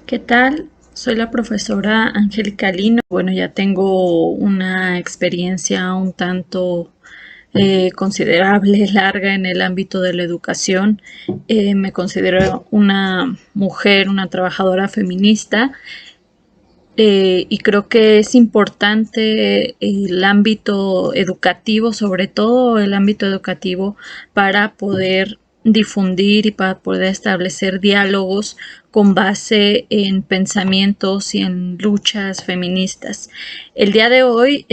¿Qué tal? Soy la profesora Angélica Lino. Bueno, ya tengo una experiencia un tanto considerable, larga en el ámbito de la educación. Me considero una mujer, una trabajadora feminista, y creo que es importante el ámbito educativo, sobre todo el ámbito educativo, para poder difundir y para poder establecer diálogos con base en pensamientos y en luchas feministas. El día de hoy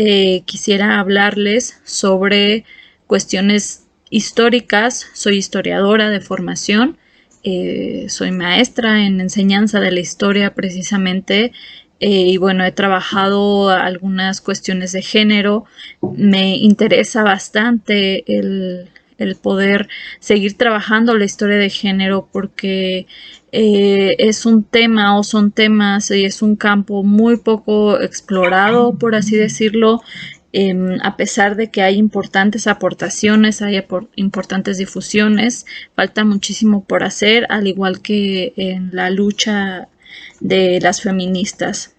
quisiera hablarles sobre cuestiones históricas. Soy historiadora de formación, soy maestra en enseñanza de la historia precisamente, y bueno, he trabajado algunas cuestiones de género. Me interesa bastante el poder seguir trabajando la historia de género porque es un tema o son temas y es un campo muy poco explorado, por así decirlo. A pesar de que hay importantes aportaciones, hay importantes difusiones, falta muchísimo por hacer, al igual que en la lucha de las feministas.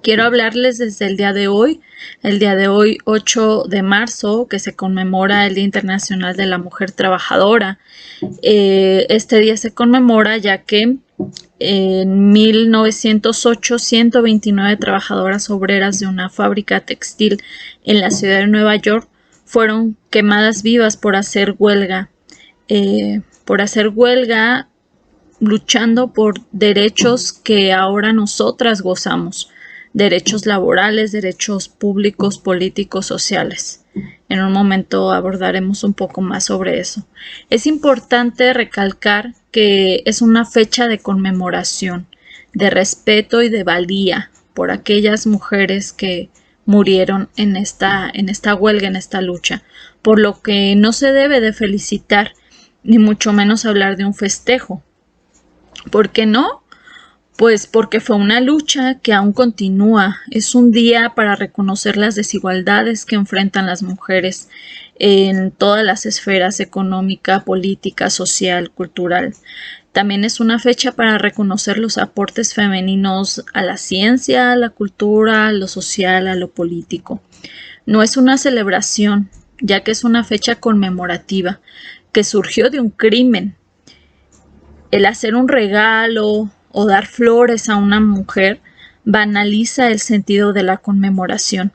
Quiero hablarles desde el día de hoy 8 de marzo, que se conmemora el Día Internacional de la Mujer Trabajadora. Este día se conmemora ya que en 1908, 129 trabajadoras obreras de una fábrica textil en la ciudad de Nueva York fueron quemadas vivas por hacer huelga. Luchando por derechos que ahora nosotras gozamos, derechos laborales, derechos públicos, políticos, sociales. En un momento abordaremos un poco más sobre eso. Es importante recalcar que es una fecha de conmemoración, de respeto y de valía por aquellas mujeres que murieron en esta huelga, en esta lucha, por lo que no se debe de felicitar, ni mucho menos hablar de un festejo. ¿Por qué no? Pues porque fue una lucha que aún continúa. Es un día para reconocer las desigualdades que enfrentan las mujeres en todas las esferas: económica, política, social, cultural. También es una fecha para reconocer los aportes femeninos a la ciencia, a la cultura, a lo social, a lo político. No es una celebración, ya que es una fecha conmemorativa que surgió de un crimen. El hacer un regalo o dar flores a una mujer banaliza el sentido de la conmemoración.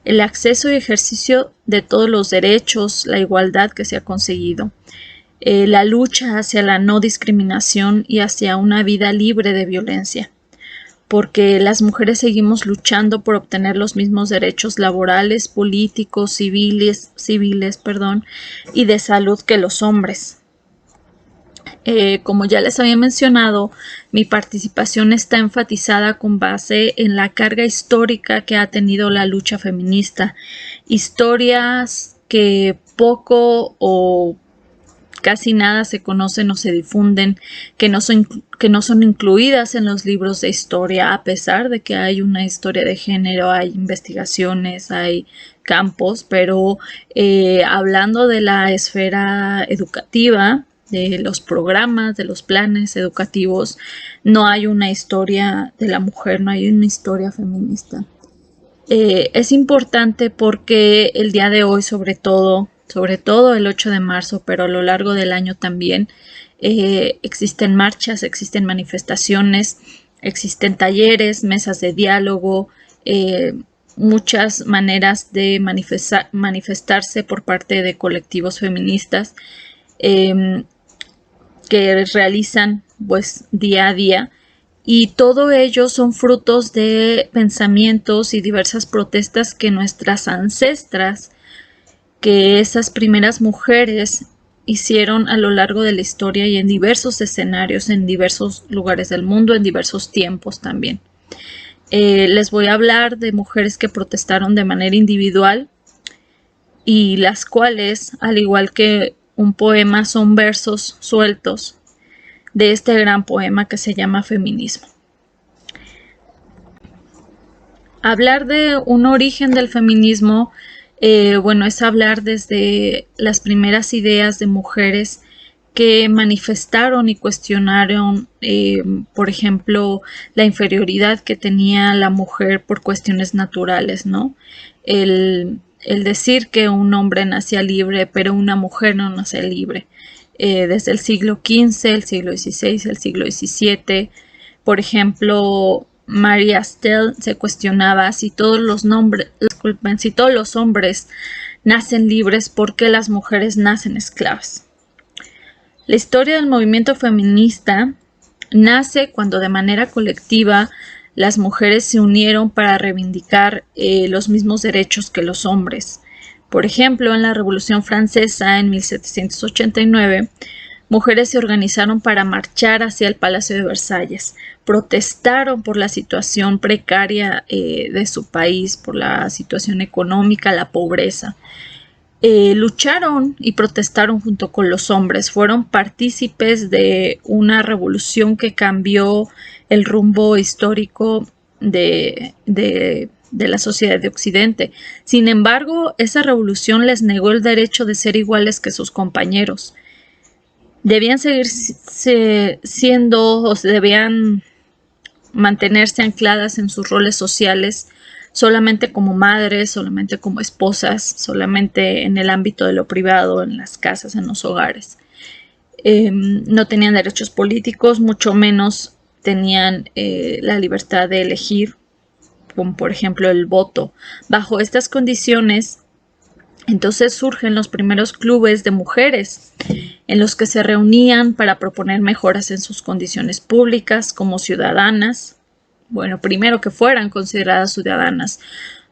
El acceso y ejercicio de todos los derechos, la igualdad que se ha conseguido, la lucha hacia la no discriminación y hacia una vida libre de violencia, porque las mujeres seguimos luchando por obtener los mismos derechos laborales, políticos, civiles, y de salud que los hombres. Como ya les había mencionado, mi participación está enfatizada con base en la carga histórica que ha tenido la lucha feminista. Historias que poco o casi nada se conocen o se difunden, que no son incluidas en los libros de historia, a pesar de que hay una historia de género, hay investigaciones, hay campos, pero hablando de la esfera educativa, de los programas, de los planes educativos, no hay una historia de la mujer, no hay una historia feminista. Es importante porque el día de hoy, sobre todo el 8 de marzo, pero a lo largo del año también, existen marchas, existen manifestaciones, existen talleres, mesas de diálogo, muchas maneras de manifestarse por parte de colectivos feministas que realizan pues día a día, y todo ello son frutos de pensamientos y diversas protestas que nuestras ancestras, que esas primeras mujeres hicieron a lo largo de la historia y en diversos escenarios, en diversos lugares del mundo, en diversos tiempos también. Les voy a hablar de mujeres que protestaron de manera individual y las cuales, al igual que un poema, son versos sueltos de este gran poema que se llama Feminismo. Hablar de un origen del feminismo, es hablar desde las primeras ideas de mujeres que manifestaron y cuestionaron, por ejemplo, la inferioridad que tenía la mujer por cuestiones naturales, ¿no? El decir que un hombre nacía libre, pero una mujer no nace libre. Desde el siglo XV, el siglo XVI, el siglo XVII, por ejemplo, Maria Stell se cuestionaba si todos los hombres nacen libres, ¿por qué las mujeres nacen esclavas? La historia del movimiento feminista nace cuando de manera colectiva las mujeres se unieron para reivindicar los mismos derechos que los hombres. Por ejemplo, en la Revolución Francesa en 1789, mujeres se organizaron para marchar hacia el Palacio de Versalles, protestaron por la situación precaria de su país, por la situación económica, la pobreza. Lucharon y protestaron junto con los hombres, fueron partícipes de una revolución que cambió el rumbo histórico de la sociedad de Occidente. Sin embargo, esa revolución les negó el derecho de ser iguales que sus compañeros. Debían seguir siendo, o debían mantenerse ancladas en sus roles sociales solamente como madres, solamente como esposas, solamente en el ámbito de lo privado, en las casas, en los hogares. No tenían derechos políticos, mucho menos tenían la libertad de elegir, como por ejemplo el voto. Bajo estas condiciones, entonces surgen los primeros clubes de mujeres en los que se reunían para proponer mejoras en sus condiciones públicas como ciudadanas. Bueno, primero que fueran consideradas ciudadanas,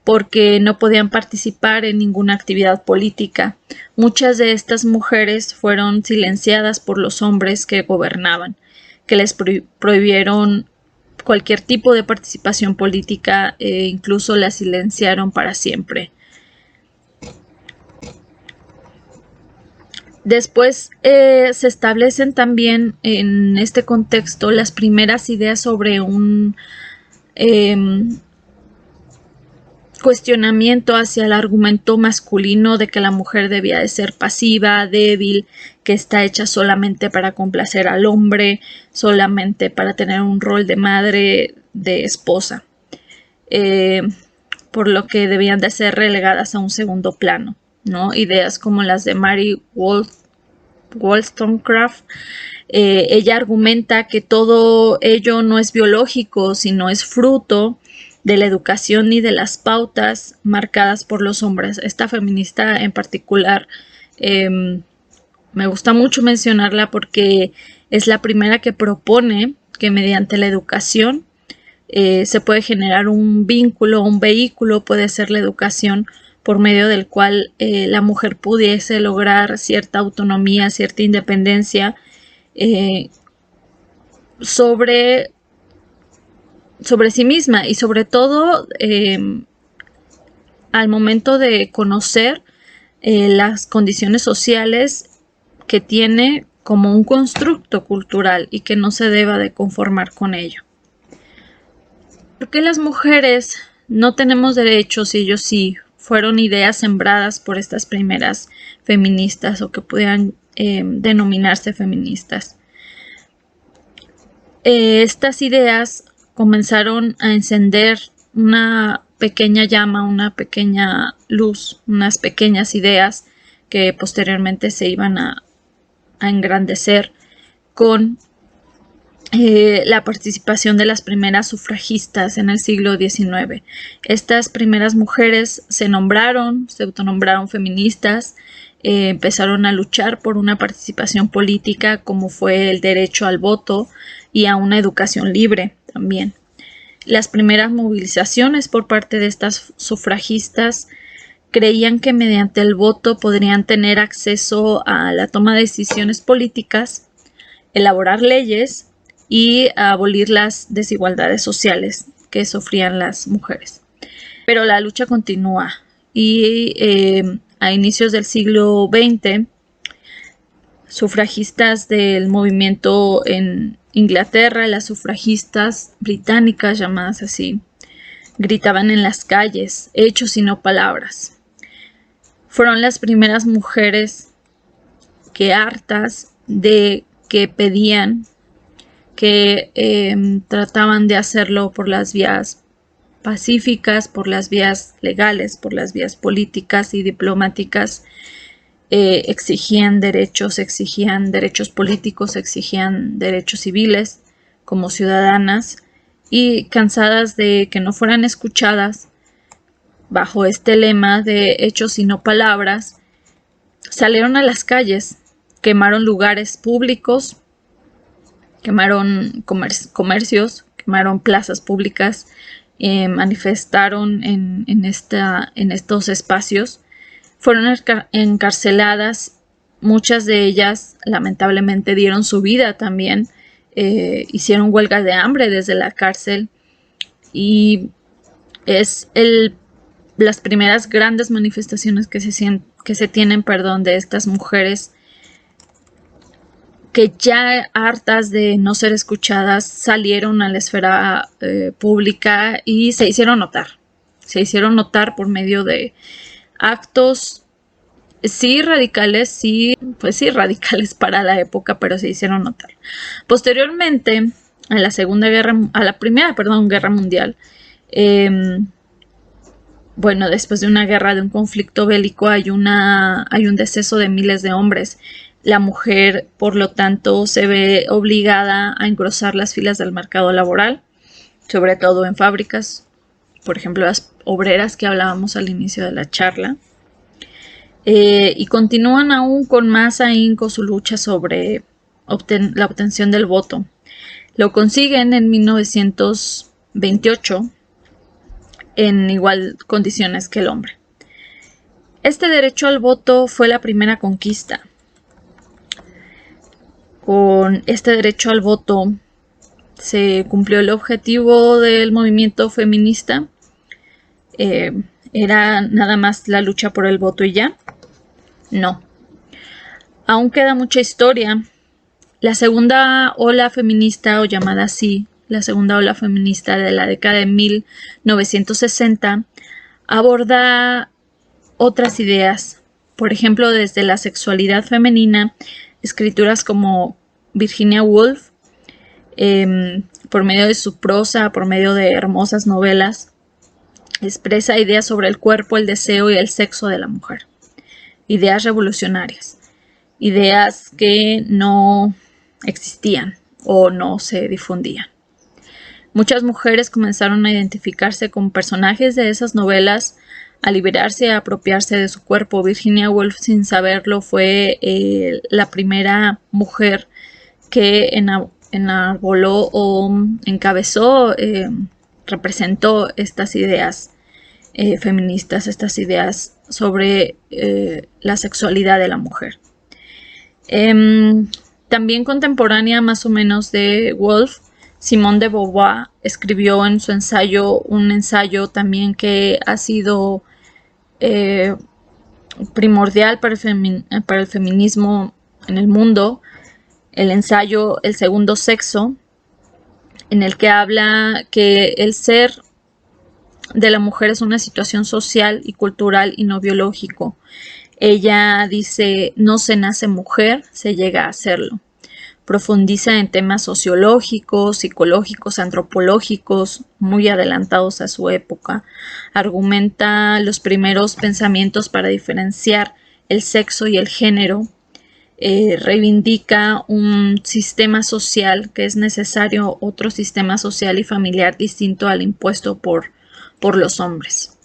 porque no podían participar en ninguna actividad política. Muchas de estas mujeres fueron silenciadas por los hombres que gobernaban, que les prohibieron cualquier tipo de participación política e incluso las silenciaron para siempre. Después se establecen también en este contexto las primeras ideas sobre un cuestionamiento hacia el argumento masculino de que la mujer debía de ser pasiva, débil, que está hecha solamente para complacer al hombre, solamente para tener un rol de madre, de esposa, por lo que debían de ser relegadas a un segundo plano, ¿no? Ideas como las de Mary Wollstonecraft. Ella argumenta que todo ello no es biológico, sino es fruto de la educación y de las pautas marcadas por los hombres. Esta feminista en particular me gusta mucho mencionarla porque es la primera que propone que mediante la educación se puede generar un vínculo, un vehículo, puede ser la educación, por medio del cual la mujer pudiese lograr cierta autonomía, cierta independencia sobre sí misma y sobre todo al momento de conocer las condiciones sociales que tiene como un constructo cultural y que no se deba de conformar con ello. ¿Por qué las mujeres no tenemos derechos y ellos sí? Fueron ideas sembradas por estas primeras feministas o que pudieran denominarse feministas. Estas ideas comenzaron a encender una pequeña llama, una pequeña luz, unas pequeñas ideas que posteriormente se iban a engrandecer con la participación de las primeras sufragistas en el siglo XIX. Estas primeras mujeres se autonombraron feministas, empezaron a luchar por una participación política como fue el derecho al voto y a una educación libre también. Las primeras movilizaciones por parte de estas sufragistas creían que mediante el voto podrían tener acceso a la toma de decisiones políticas, elaborar leyes y abolir las desigualdades sociales que sufrían las mujeres. Pero la lucha continúa y a inicios del siglo XX, sufragistas del movimiento en Inglaterra, las sufragistas británicas llamadas así, gritaban en las calles, hechos y no palabras. Fueron las primeras mujeres que, hartas de que pedían que trataban de hacerlo por las vías pacíficas, por las vías legales, por las vías políticas y diplomáticas. Exigían derechos políticos, exigían derechos civiles como ciudadanas, y cansadas de que no fueran escuchadas bajo este lema de hechos y no palabras, salieron a las calles, quemaron lugares públicos, quemaron comercios, quemaron plazas públicas, manifestaron en estos espacios. Fueron encarceladas, muchas de ellas lamentablemente dieron su vida también, hicieron huelga de hambre desde la cárcel, y es las primeras grandes manifestaciones que se tienen de estas mujeres que, ya hartas de no ser escuchadas, salieron a la esfera pública y se hicieron notar. Se hicieron notar por medio de actos, sí radicales, radicales para la época, pero se hicieron notar. Posteriormente, a la Primera Guerra Mundial, después de una guerra, de un conflicto bélico, hay un deceso de miles de hombres. La mujer, por lo tanto, se ve obligada a engrosar las filas del mercado laboral, sobre todo en fábricas, por ejemplo, las obreras que hablábamos al inicio de la charla. Y continúan aún con más ahínco su lucha sobre la obtención del voto. Lo consiguen en 1928 en igual condiciones que el hombre. Este derecho al voto fue la primera conquista. Con este derecho al voto se cumplió el objetivo del movimiento feminista. ¿Era nada más la lucha por el voto y ya? No. Aún queda mucha historia. La segunda ola feminista, o llamada así, la segunda ola feminista de la década de 1960, aborda otras ideas. Por ejemplo, desde la sexualidad femenina, escrituras como Virginia Woolf, por medio de su prosa, por medio de hermosas novelas, expresa ideas sobre el cuerpo, el deseo y el sexo de la mujer. Ideas revolucionarias, ideas que no existían o no se difundían. Muchas mujeres comenzaron a identificarse con personajes de esas novelas, a liberarse, a apropiarse de su cuerpo. Virginia Woolf, sin saberlo, fue la primera mujer que enarboló o encabezó, representó estas ideas feministas, estas ideas sobre la sexualidad de la mujer. También contemporánea más o menos de Woolf, Simone de Beauvoir escribió en su ensayo, un ensayo también que ha sido primordial para el feminismo en el mundo, el ensayo El segundo sexo, en el que habla que el ser de la mujer es una situación social y cultural y no biológico. Ella dice: no se nace mujer, se llega a serlo. Profundiza en temas sociológicos, psicológicos, antropológicos, muy adelantados a su época. Argumenta los primeros pensamientos para diferenciar el sexo y el género. Reivindica un sistema social que es necesario, otro sistema social y familiar distinto al impuesto por los hombres.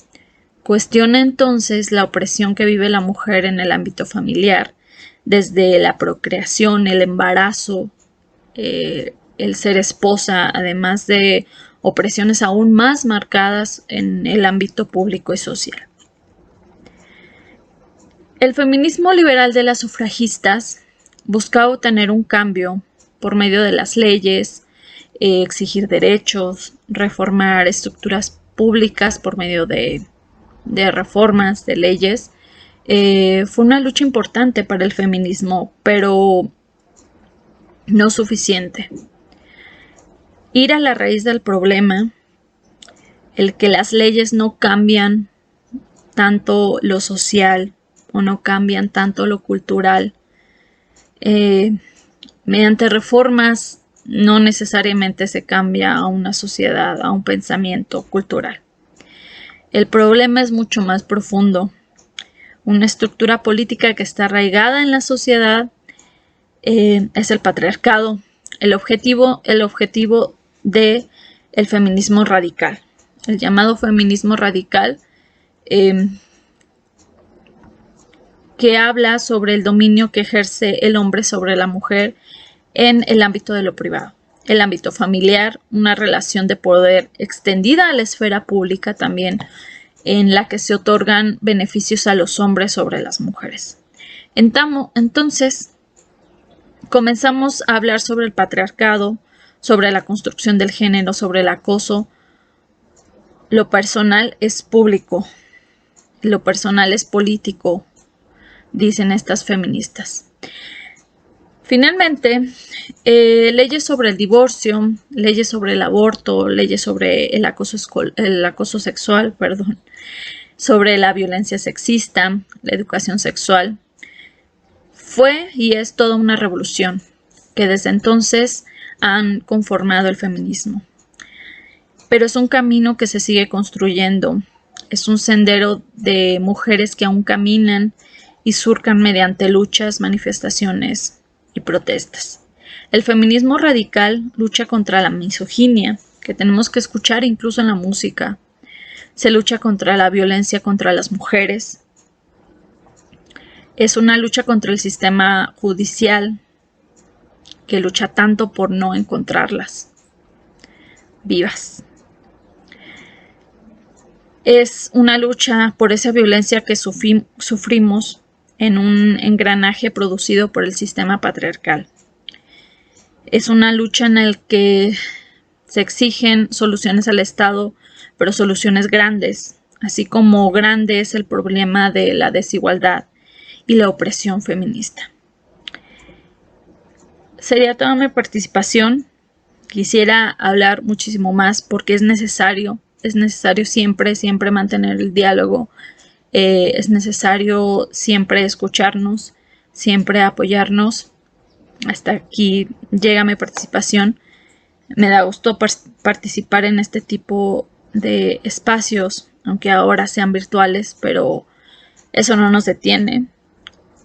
Cuestiona entonces la opresión que vive la mujer en el ámbito familiar, desde la procreación, el embarazo, el ser esposa, además de opresiones aún más marcadas en el ámbito público y social. El feminismo liberal de las sufragistas buscaba obtener un cambio por medio de las leyes, exigir derechos, reformar estructuras públicas por medio de reformas, de leyes. Fue una lucha importante para el feminismo, pero no suficiente. Ir a la raíz del problema, el que las leyes no cambian tanto lo social o no cambian tanto lo cultural, Mediante reformas no necesariamente se cambia a una sociedad, a un pensamiento cultural. El problema es mucho más profundo. Una estructura política que está arraigada en la sociedad es el patriarcado, el objetivo del feminismo radical. El llamado feminismo radical que habla sobre el dominio que ejerce el hombre sobre la mujer en el ámbito de lo privado, el ámbito familiar, una relación de poder extendida a la esfera pública también, en la que se otorgan beneficios a los hombres sobre las mujeres. Entonces, comenzamos a hablar sobre el patriarcado, sobre la construcción del género, sobre el acoso. Lo personal es público, lo personal es político, dicen estas feministas. Finalmente, leyes sobre el divorcio, leyes sobre el aborto, leyes sobre el acoso sexual, sobre la violencia sexista, la educación sexual. Fue y es toda una revolución que desde entonces han conformado el feminismo. Pero es un camino que se sigue construyendo. Es un sendero de mujeres que aún caminan y surcan mediante luchas, manifestaciones y protestas. El feminismo radical lucha contra la misoginia, que tenemos que escuchar incluso en la música. Se lucha contra la violencia contra las mujeres. Es una lucha contra el sistema judicial, que lucha tanto por no encontrarlas vivas. Es una lucha por esa violencia que sufrimos en un engranaje producido por el sistema patriarcal. Es una lucha en la que se exigen soluciones al Estado, pero soluciones grandes, así como grande es el problema de la desigualdad y la opresión feminista. Sería toda mi participación. Quisiera hablar muchísimo más porque es necesario siempre mantener el diálogo. Es necesario siempre escucharnos, siempre apoyarnos. Hasta aquí llega mi participación. Me da gusto participar en este tipo de espacios, aunque ahora sean virtuales, pero eso no nos detiene.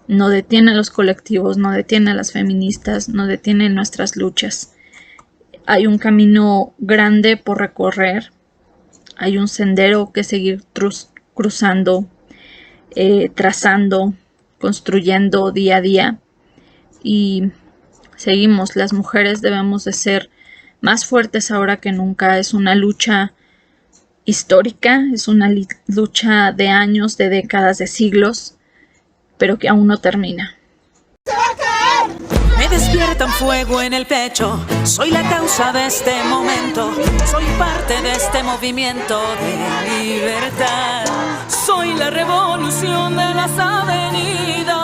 No detiene a los colectivos, no detiene a las feministas, no detiene nuestras luchas. Hay un camino grande por recorrer. Hay un sendero que seguir cruzando, trazando, construyendo día a día. Y seguimos, las mujeres debemos de ser más fuertes ahora que nunca. Es una lucha histórica, es una lucha de años, de décadas, de siglos, pero que aún no termina. Me despierta un fuego en el pecho, soy la causa de este momento, soy parte de este movimiento de libertad, soy la revolución de las avenidas.